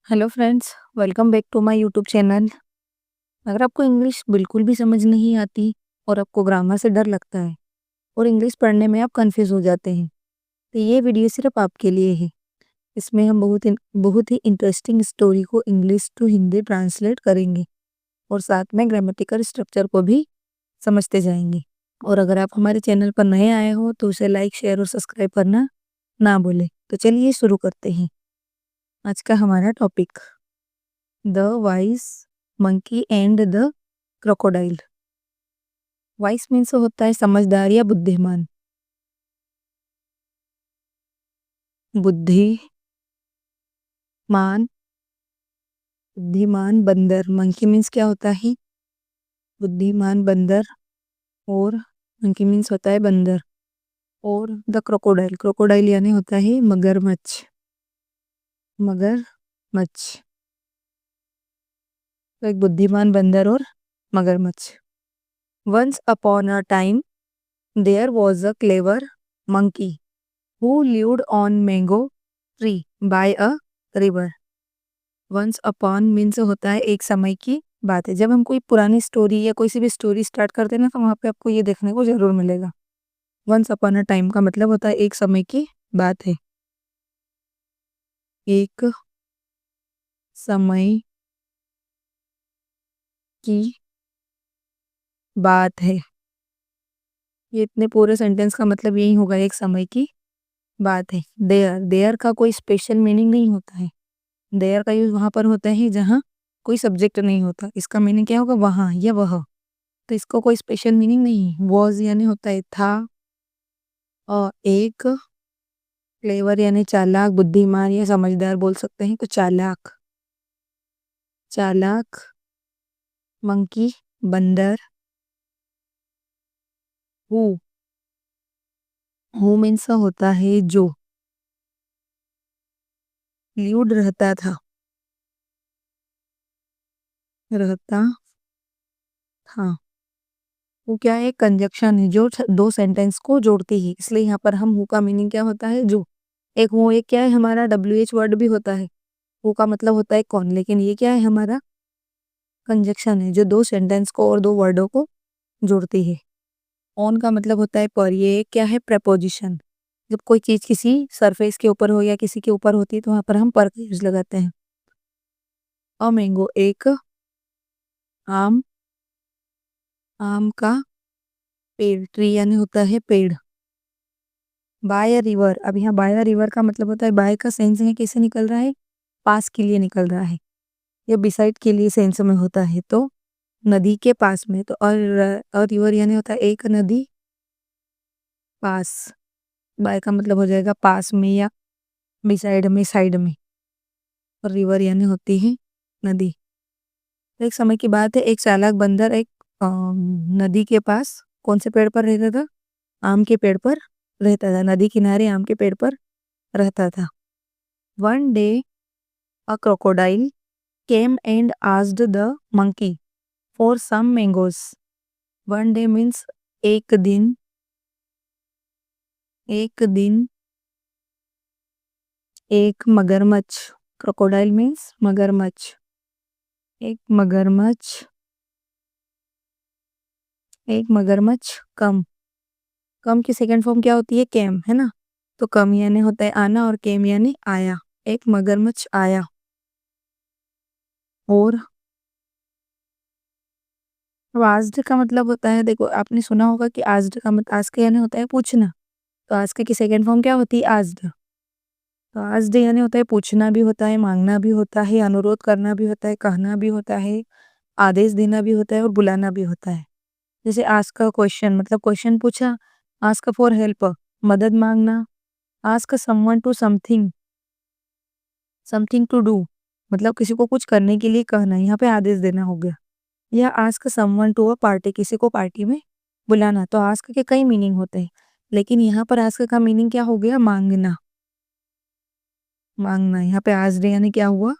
Hello friends, welcome back to my YouTube channel. अगर आपको English बिल्कुल भी समझ नहीं आती और आपको ग्रामर से डर लगता है और इंग्लिश पढ़ने में आप कंफ्यूज हो जाते हैं, तो ये वीडियो सिर्फ आपके लिए है। इसमें हम बहुत ही इंटरेस्टिंग स्टोरी को इंग्लिश टू हिंदी ट्रांसलेट करेंगे और साथ में ग्रामेटिकल स्ट्रक्चर को भी समझते जाएंगे। और अगर आप हमारे चैनल पर नए आए हो तो उसे लाइक, शेयर और सब्सक्राइब करना ना भूलें। तो चलिए शुरू करते हैं आज का हमारा topic, the wise monkey and the crocodile. Vice means होता है समझदार या बुद्धिमान। बुद्धिमान, बुद्धिमान बंदर। मंकी मीन्स क्या होता है? बुद्धिमान बंदर। और मंकी मीन्स होता है बंदर। और द क्रोकोडाइल, क्रोकोडाइल यानी होता है मगरमच्छ। मगरमच्छ तो एक बुद्धिमान बंदर और मगरमच्छ। Once upon a time there was a clever monkey who lived on mango tree by a river। Once upon means होता है एक समय की बात है। जब हम कोई पुरानी स्टोरी या कोई सी भी स्टोरी स्टार्ट करते हैं ना, तो वहाँ पे आपको ये देखने को जरूर मिलेगा। वंस अपॉन अ टाइम का मतलब होता है एक समय की बात है। एक समय की बात है। ये इतने पूरे सेंटेंस का मतलब यही होगा, एक समय की बात है। देयर, देयर का कोई स्पेशल मीनिंग नहीं होता है। देयर का यूज वहां पर होता है जहाँ कोई सब्जेक्ट नहीं होता। इसका मीनिंग क्या होगा? वहां या वह। तो इसको कोई स्पेशल मीनिंग नहीं है। वॉज यानी होता है था, और एक क्लेवर यानी चालाक, बुद्धिमान या समझदार बोल सकते हैं। तो चालाक, चालाक मंकी बंदर। हु मीन्स होता है जो। ल्यूड रहता था, रहता था। वो क्या है? कंजक्शन है जो दो सेंटेंस को जोड़ती है। इसलिए यहाँ पर हम हु का मीनिंग क्या होता है? जो। एक वो एक क्या है हमारा WH वर्ड भी होता है। हु का मतलब होता है कौन, लेकिन ये क्या है? हमारा कंजक्शन है जो दो सेंटेंस को और दो वर्डों को जोड़ती है। ऑन का मतलब होता है पर। ये क्या है? प्रपोजिशन। जब कोई चीज किसी सरफेस के ऊपर हो या किसी के ऊपर होती है तो वहां पर हम पर का यूज लगाते हैं। अ मैंगो, एक आम। आम का पेड़, ट्री यानी होता है पेड़। बाय अ रिवर, अब यहाँ बाय अ रिवर का मतलब होता है, बाय का सेंस है कैसे निकल रहा है? पास के लिए निकल रहा है या बिसाइड के लिए सेंस में होता है। तो नदी के पास में। तो और रिवर यानी होता है एक नदी, पास। बाय का मतलब हो जाएगा पास में या बिसाइड में, साइड में। और रिवर यानी होती है नदी। तो एक समय की बात है, एक चालाक बंदर एक नदी के पास कौन से पेड़ पर रहता था? आम के पेड़ पर रहता था। नदी किनारे आम के पेड़ पर रहता था। One day a crocodile came and asked the monkey for some mangoes. One day means एक दिन। एक दिन एक मगरमच्छ, क्रोकोडाइल मीन्स मगरमच्छ। एक मगरमच्छ, एक मगरमच्छ कम। कम की सेकंड फॉर्म क्या होती है? केम, है ना? तो कम यानी होता है आना और केम यानी आया। एक मगरमच्छ आया। और आस्क्ड का मतलब होता है, देखो आपने सुना होगा कि आस्क्ड का मतलब, आस्क यानी होता है पूछना। तो आस्क की सेकंड फॉर्म क्या होती है? आस्क्ड। तो आस्क्ड यानी होता है पूछना भी होता है, मांगना भी होता है, अनुरोध करना भी होता है, कहना भी होता है, आदेश देना भी होता है और बुलाना भी होता है। जैसे आस्क अ क्वेश्चन मतलब क्वेश्चन पूछा। आस्क फॉर हेल्प, मदद मांगना। Ask someone to something, something to do मतलब किसी को कुछ करने के लिए कहना, यहाँ पे आदेश देना हो गया। या ask someone to a party, किसी को पार्टी में बुलाना। तो आस्क के कई मीनिंग होते हैं, लेकिन यहाँ पर आस्क का मीनिंग क्या हो गया? मांगना। मांगना, यहाँ पे आस्क्ड यानी क्या हुआ?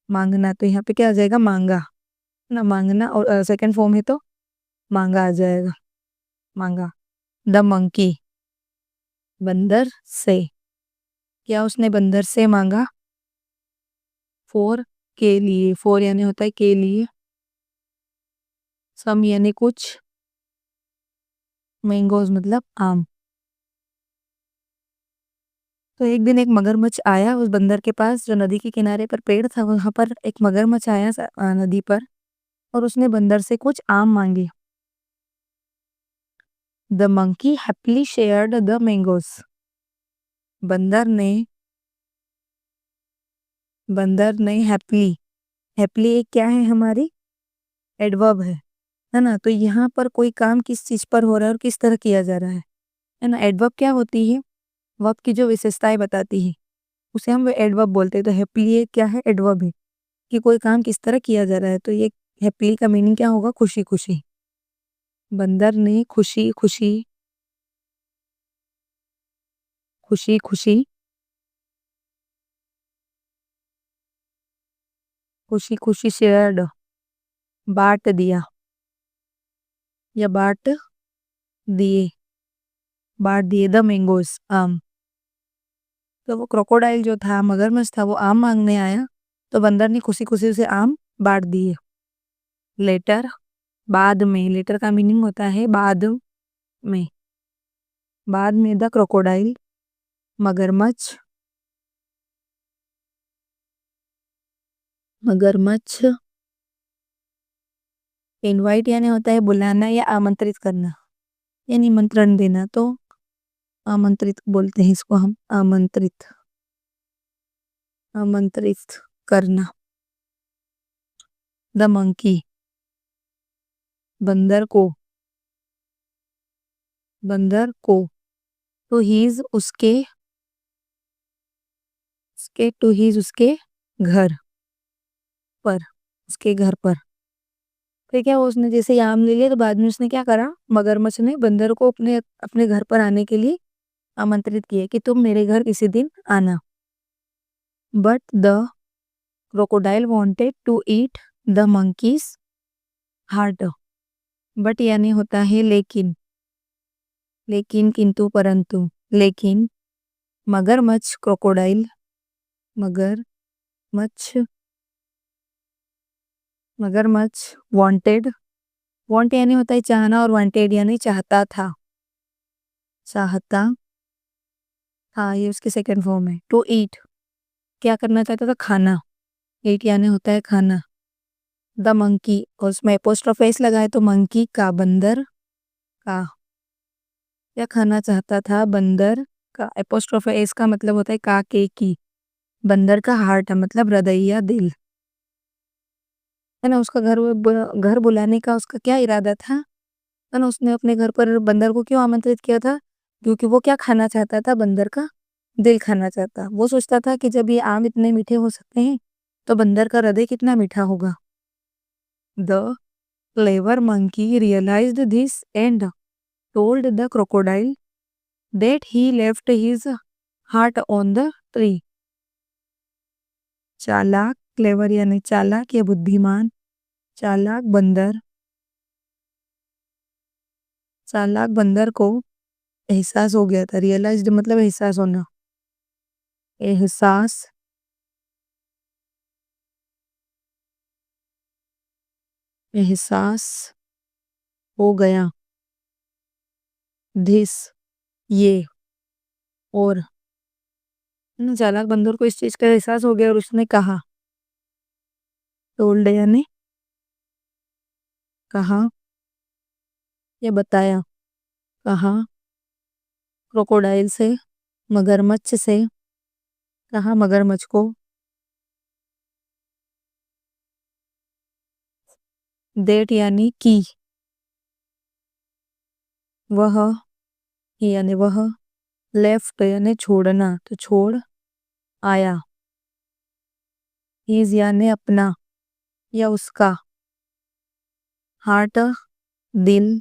मांगना। तो यहाँ पे क्या आ जाएगा? मांगा ना। मांगना और सेकंड फॉर्म है तो मांगा आ जाएगा। मांगा। द मंकी, बंदर से। क्या उसने बंदर से मांगा? फोर के लिए, फोर यानी होता है के लिए, सम यानी कुछ, मैंगोज मतलब आम। तो एक दिन एक मगरमच्छ आया उस बंदर के पास जो नदी के किनारे पर पेड़ था, वहां पर एक मगरमच्छ आया नदी पर, और उसने बंदर से कुछ आम मांगे। The monkey happily shared the mangoes. बंदर ने हैप्पीली, हैप्पीली एक क्या है हमारी एडवर्ब है ना। तो यहाँ पर कोई काम किस चीज पर हो रहा है और किस तरह किया जा रहा है ना। एडवर्ब क्या होती है, वर्ब की जो विशेषताएं बताती है उसे हम एडवर्ब बोलते हैं। तो हैप्पीली क्या है, एडवर्ब है कि कोई काम किस तरह किया जा रहा है। तो ये हैप्पीली का मीनिंग क्या होगा, खुशी खुशी। बंदर ने खुशी खुशी, खुशी खुशी, खुशी खुशी शेयर्ड, बांट दिया या दिए बांट दिए द मैंगोज आम। तो वो क्रोकोडाइल जो था, मगरमच्छ था, वो आम मांगने आया, तो बंदर ने खुशी खुशी उसे आम बांट दिए। लेटर, बाद में, लेटर का मीनिंग होता है बाद में। बाद में द क्रोकोडाइल, मगरमच्छ, मगरमच्छ इनवाइट यानी होता है बुलाना या आमंत्रित करना या निमंत्रण देना। तो आमंत्रित बोलते हैं इसको हम, आमंत्रित, आमंत्रित करना। द मंकी, बंदर को, बंदर को, टू हीज उसके, टू हीज उसके घर पर, उसके घर पर। फिर क्या हुआ, उसने जैसे ही आम ले लिया तो बाद में उसने क्या करा, मगरमच्छ ने बंदर को अपने अपने घर पर आने के लिए आमंत्रित किया कि तुम मेरे घर किसी दिन आना। But the crocodile wanted to eat the monkey's heart. But यानी होता है लेकिन, लेकिन किंतु परंतु, लेकिन मगरमच्छ क्रोकोडाइल, मगरमच्छ, मगरमच्छ वांटेड, वांट यानी होता है चाहना और वांटेड यानी चाहता था, चाहता था, ये उसकी सेकंड फॉर्म है। टू ईट क्या करना चाहता था, खाना। ईट यानी होता है खाना। द मंकी, और उसमें एपोस्ट्रोफ एस लगा है तो मंकी का, बंदर का, क्या खाना चाहता था, बंदर का। एपोस्ट्रोफ एस का मतलब होता है का के की। बंदर का हार्ट मतलब हृदय या दिल, है ना। उसका घर बुलाने का उसका क्या इरादा था, है ना। उसने अपने घर पर बंदर को क्यों आमंत्रित किया था, क्योंकि वो क्या खाना चाहता था, बंदर का दिल खाना चाहता। वो सोचता था कि जब ये आम इतने मीठे हो सकते हैं तो बंदर का हृदय कितना मीठा होगा। The clever monkey realised this and told the crocodile that he left his heart on the tree। चालाक, क्लेवर यानी चालाक या बुद्धिमान, चालाक बंदर, चालाक बंदर को एहसास हो गया था। रियलाइज्ड मतलब एहसास होना, एहसास, एहसास हो गया। दिस ये, और चालाक बंदर को इस चीज का एहसास हो गया और उसने कहा, टोल्ड यानी कहा या बताया, कहा क्रोकोडाइल से, मगरमच्छ से, कहा मगरमच्छ को। देट यानी की, वह, यानी वह, लेफ्ट यानी छोड़ना तो छोड़ आया। हीज यानी अपना या उसका, हार्ट दिल,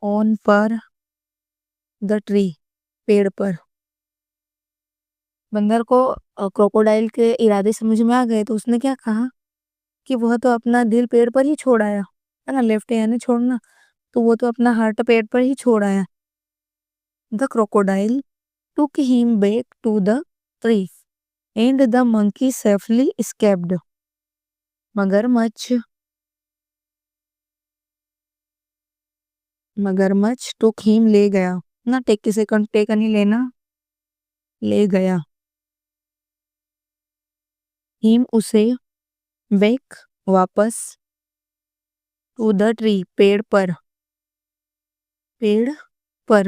ऑन पर, द ट्री पेड़ पर। बंदर को क्रोकोडाइल के इरादे समझ में आ गए तो उसने क्या कहा कि वह तो अपना दिल पेड़ पर ही छोड़ आया, है ना। लेफ्ट यानी छोड़ना, तो वो तो अपना हार्ट पेड़ पर ही छोड़ आया। The crocodile took him back to the tree and the monkey safely escaped. मगरमच्छ टुक हिम ले गया ना, टेक किसे टेक नहीं लेना, ले गया। हिम उसे, बैक वापस, टू द ट्री पेड़ पर, पेड़ पर,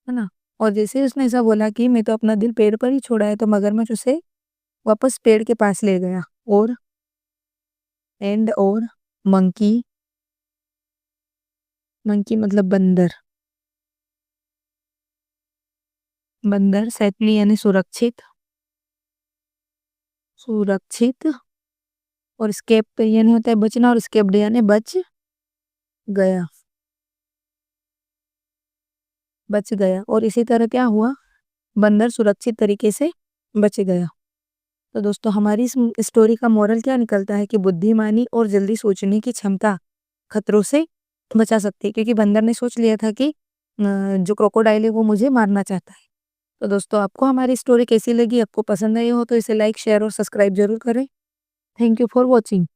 है ना। और जैसे उसने ऐसा बोला कि मैं तो अपना दिल पेड़ पर ही छोड़ा है, तो मगरमच्छ उसे वापस पेड़ के पास ले गया। और एंड और मंकी, मंकी मतलब बंदर, बंदर सेफली यानी सुरक्षित, सुरक्षित। और स्केप यानी होता है बचना, और स्केप्ड यानी बच गया, बच गया। और इसी तरह क्या हुआ, बंदर सुरक्षित तरीके से बच गया। तो दोस्तों हमारी इस स्टोरी का मोरल क्या निकलता है कि बुद्धिमानी और जल्दी सोचने की क्षमता खतरों से बचा सकती है, क्योंकि बंदर ने सोच लिया था कि जो क्रोकोडाइल है वो मुझे मारना चाहता है। तो दोस्तों आपको हमारी स्टोरी कैसी लगी, आपको पसंद आई हो तो इसे लाइक शेयर और सब्सक्राइब जरूर करें। Thank you for watching.